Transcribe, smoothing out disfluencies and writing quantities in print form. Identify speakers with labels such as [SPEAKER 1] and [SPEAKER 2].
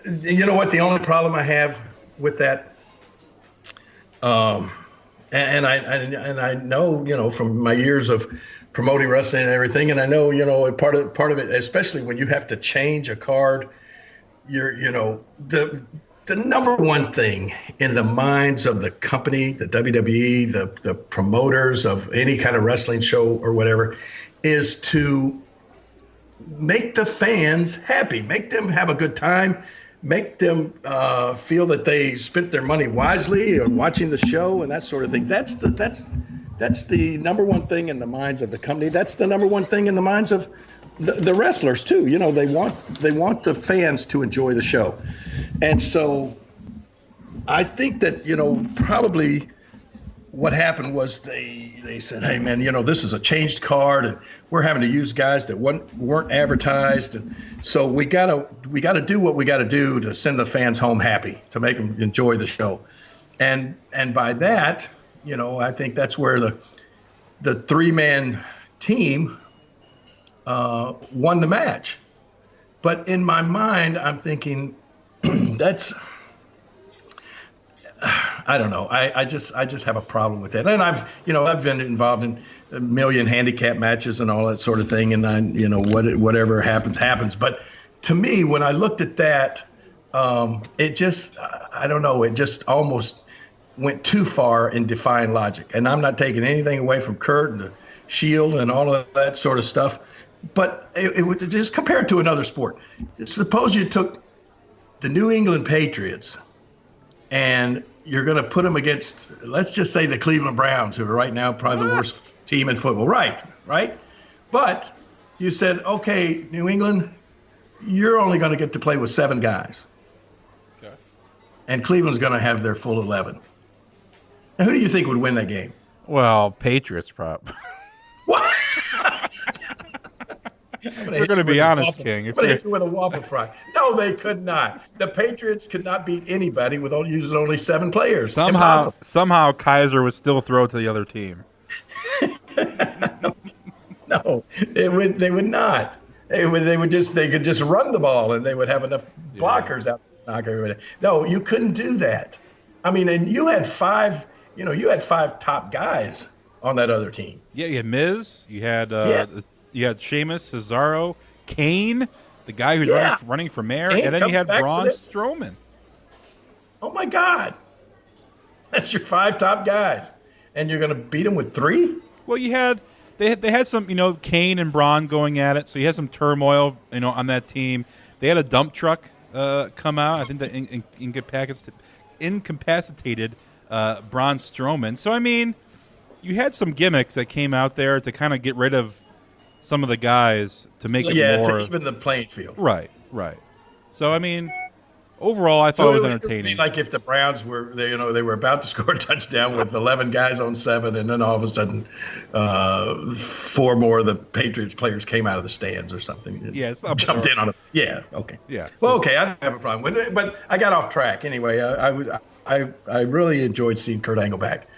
[SPEAKER 1] You know what? The only problem I have with that, um, and I know, from my years of promoting wrestling and everything, and I know, part of it, especially when you have to change a card, the number one thing in the minds of the company, the WWE, the promoters of any kind of wrestling show or whatever, is to make the fans happy, make them have a good time, make them feel that they spent their money wisely on watching the show and that sort of thing. That's the number one thing in the minds of the company. That's the number one thing in the minds of the wrestlers too. They want the fans to enjoy the show. And so I think that, probably what happened was they said, hey man, this is a changed card and we're having to use guys that weren't advertised. And so we gotta do what we gotta do to send the fans home happy, to make them enjoy the show. And by that, I think that's where the three-man team won the match. But in my mind, I'm thinking I don't know. I just have a problem with that. And I've been involved in a million handicap matches and all that sort of thing. And whatever happens. But to me, when I looked at that, it just, I don't know. It just almost went too far in defying logic. And I'm not taking anything away from Kurt and the Shield and all of that sort of stuff. But it would just compare it to another sport. Suppose you took the New England Patriots and you're going to put them against, let's just say, the Cleveland Browns, who are right now probably the worst team in football. Right. But you said, okay, New England, you're only going to get to play with 7 guys. Okay. And Cleveland's going to have their full 11. Now, who do you think would win that game?
[SPEAKER 2] Well, Patriots,
[SPEAKER 1] What?
[SPEAKER 2] We're going to be honest, King.
[SPEAKER 1] I'm going to hit you with a waffle fry. No, they could not. The Patriots could not beat anybody with using only 7 players.
[SPEAKER 2] Somehow Kaiser would still throw to the other team.
[SPEAKER 1] No, they would not. They could just run the ball and they would have enough blockers out to knock everybody. No, you couldn't do that. I mean, and you had 5 top guys on that other team.
[SPEAKER 2] Yeah, you had Miz, you had Sheamus, Cesaro, Kane, the guy who's running for mayor,
[SPEAKER 1] Kane,
[SPEAKER 2] and then you had Braun Strowman.
[SPEAKER 1] Oh my God, that's your 5 top guys, and you're going to beat them with 3?
[SPEAKER 2] Well, they had some Kane and Braun going at it, so you had some turmoil on that team. They had a dump truck come out. I think that incapacitated Braun Strowman. So I mean, you had some gimmicks that came out there to kind of get rid of some of the guys to make it more
[SPEAKER 1] to even the playing field.
[SPEAKER 2] Right. So I mean, overall, I thought it was entertaining.
[SPEAKER 1] It would be like if the Browns were they were about to score a touchdown with 11 guys on 7, and then all of a sudden 4 more of the Patriots players came out of the stands or something.
[SPEAKER 2] Yeah,
[SPEAKER 1] jumped in on it. Yeah. Okay.
[SPEAKER 2] Yeah.
[SPEAKER 1] Well, okay, I don't have a problem with it, but I got off track anyway. I really enjoyed seeing Kurt Angle back.